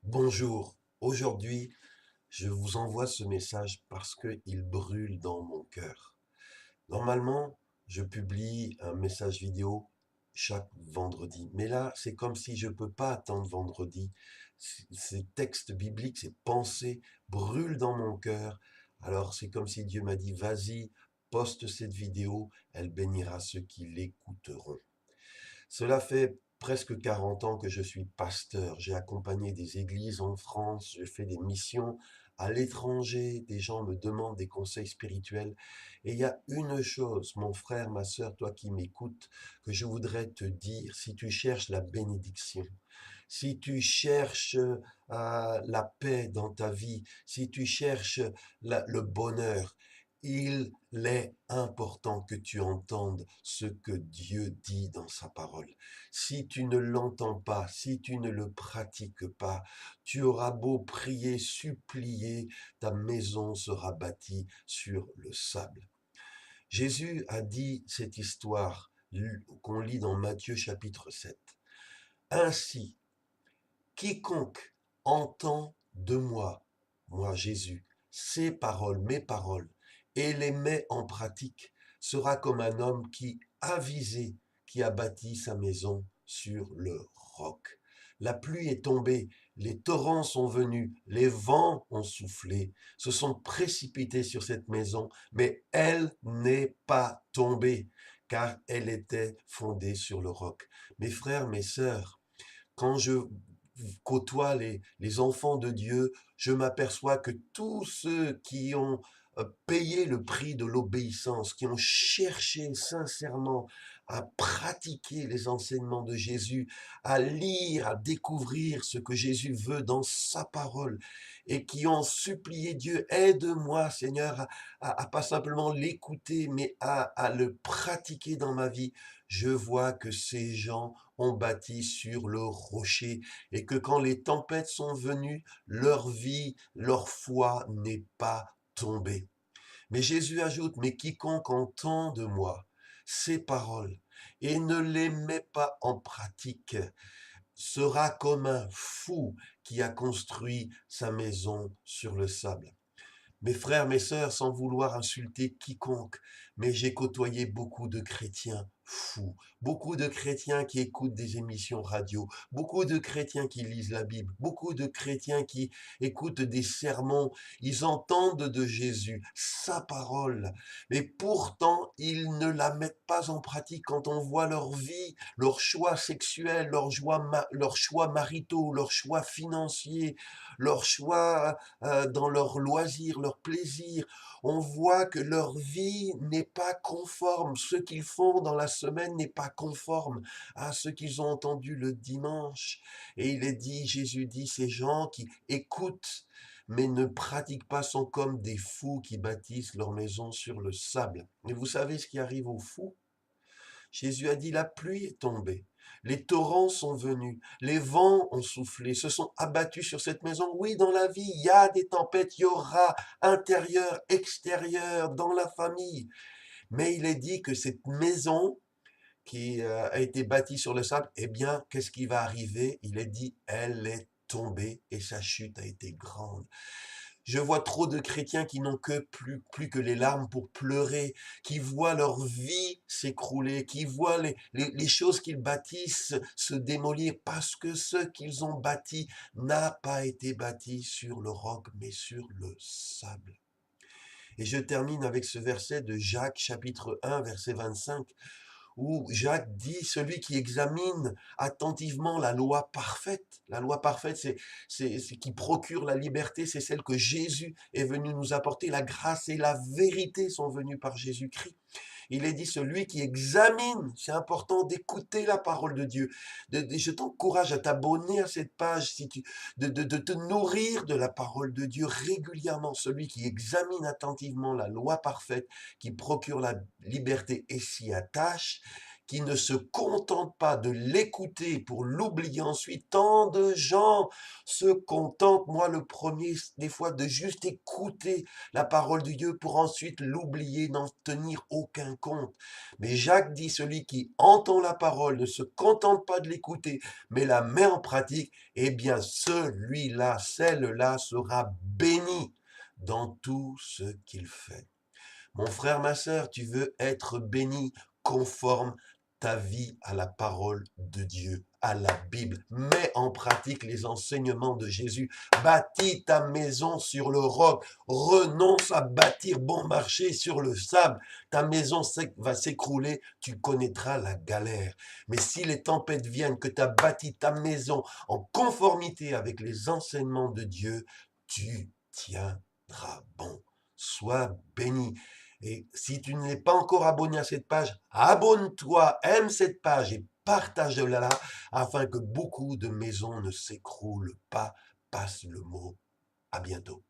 Bonjour, aujourd'hui je vous envoie ce message parce qu'il brûle dans mon cœur. Normalement, je publie un message vidéo chaque vendredi, mais là c'est comme si je ne peux pas attendre vendredi. Ces textes bibliques, ces pensées brûlent dans mon cœur. Alors c'est comme si Dieu m'a dit, vas-y, poste cette vidéo, elle bénira ceux qui l'écouteront. Cela fait presque 40 ans que je suis pasteur. J'ai accompagné des églises en France, j'ai fait des missions à l'étranger, des gens me demandent des conseils spirituels. Et il y a une chose, mon frère, ma sœur, toi qui m'écoutes, que je voudrais te dire, si tu cherches la bénédiction, si tu cherches la paix dans ta vie, si tu cherches le bonheur, il est important que tu entendes ce que Dieu dit dans sa parole. Si tu ne l'entends pas, si tu ne le pratiques pas, tu auras beau prier, supplier, ta maison sera bâtie sur le sable. Jésus a dit cette histoire qu'on lit dans Matthieu chapitre 7. Ainsi, quiconque entend de moi, moi Jésus, ces paroles, mes paroles, et les met en pratique, sera comme un homme qui, avisé, qui a bâti sa maison sur le roc. La pluie est tombée, les torrents sont venus, les vents ont soufflé, se sont précipités sur cette maison, mais elle n'est pas tombée, car elle était fondée sur le roc. Mes frères, mes sœurs, quand je côtoie les enfants de Dieu, je m'aperçois que tous ceux qui ont payé le prix de l'obéissance, qui ont cherché sincèrement à pratiquer les enseignements de Jésus, à lire, à découvrir ce que Jésus veut dans sa parole, et qui ont supplié Dieu, aide-moi Seigneur à pas simplement l'écouter, mais à le pratiquer dans ma vie, je vois que ces gens ont bâti sur le rocher et que quand les tempêtes sont venues, leur vie, leur foi n'est pas tombée. Mais Jésus ajoute, mais quiconque entend de moi ces paroles et ne les met pas en pratique sera comme un fou qui a construit sa maison sur le sable. Mes frères, mes sœurs, sans vouloir insulter quiconque, mais j'ai côtoyé beaucoup de chrétiens fous, beaucoup de chrétiens qui écoutent des émissions radio, beaucoup de chrétiens qui lisent la Bible, beaucoup de chrétiens qui écoutent des sermons, ils entendent de Jésus, sa parole, mais pourtant ils ne la mettent pas en pratique quand on voit leur vie, leurs choix sexuels, leurs choix maritaux, leurs choix financiers, leurs choix dans leurs loisirs, leurs plaisirs. On voit que leur vie n'est pas conforme. Ce qu'ils font dans la semaine n'est pas conforme à ce qu'ils ont entendu le dimanche. Et il est dit, Jésus dit, ces gens qui écoutent mais ne pratiquent pas sont comme des fous qui bâtissent leur maison sur le sable. Et vous savez ce qui arrive aux fous? Jésus a dit, la pluie est tombée, les torrents sont venus, les vents ont soufflé, se sont abattus sur cette maison. Oui, dans la vie, il y a des tempêtes, il y aura intérieur, extérieur, dans la famille. Mais il est dit que cette maison qui a été bâtie sur le sable, eh bien, qu'est-ce qui va arriver? Il est dit, elle est tombée et sa chute a été grande. Je vois trop de chrétiens qui n'ont que plus que les larmes pour pleurer, qui voient leur vie s'écrouler, qui voient les choses qu'ils bâtissent se démolir parce que ce qu'ils ont bâti n'a pas été bâti sur le roc, mais sur le sable. Et je termine avec ce verset de Jacques chapitre 1, verset 25 où Jacques dit, celui qui examine attentivement la loi parfaite, c'est qui procure la liberté, c'est celle que Jésus est venu nous apporter, la grâce et la vérité sont venues par Jésus-Christ. Il est dit, celui qui examine, c'est important d'écouter la parole de Dieu. Je t'encourage à t'abonner à cette page, si tu, de te nourrir de la parole de Dieu régulièrement. Celui qui examine attentivement la loi parfaite, qui procure la liberté et s'y attache, qui ne se contentent pas de l'écouter pour l'oublier ensuite. Tant de gens se contentent, moi le premier, des fois, de juste écouter la parole de Dieu pour ensuite l'oublier, n'en tenir aucun compte. Mais Jacques dit, celui qui entend la parole ne se contente pas de l'écouter, mais la met en pratique, eh bien celui-là, celle-là sera béni dans tout ce qu'il fait. Mon frère, ma sœur, tu veux être béni, conforme ta vie à la parole de Dieu, à la Bible. Mets en pratique les enseignements de Jésus. Bâtis ta maison sur le roc. Renonce à bâtir bon marché sur le sable. Ta maison va s'écrouler, tu connaîtras la galère. Mais si les tempêtes viennent, que tu as bâti ta maison en conformité avec les enseignements de Dieu, tu tiendras bon. Sois béni. Et si tu n'es pas encore abonné à cette page, abonne-toi, aime cette page et partage-la afin que beaucoup de maisons ne s'écroulent pas. Passe le mot. À bientôt.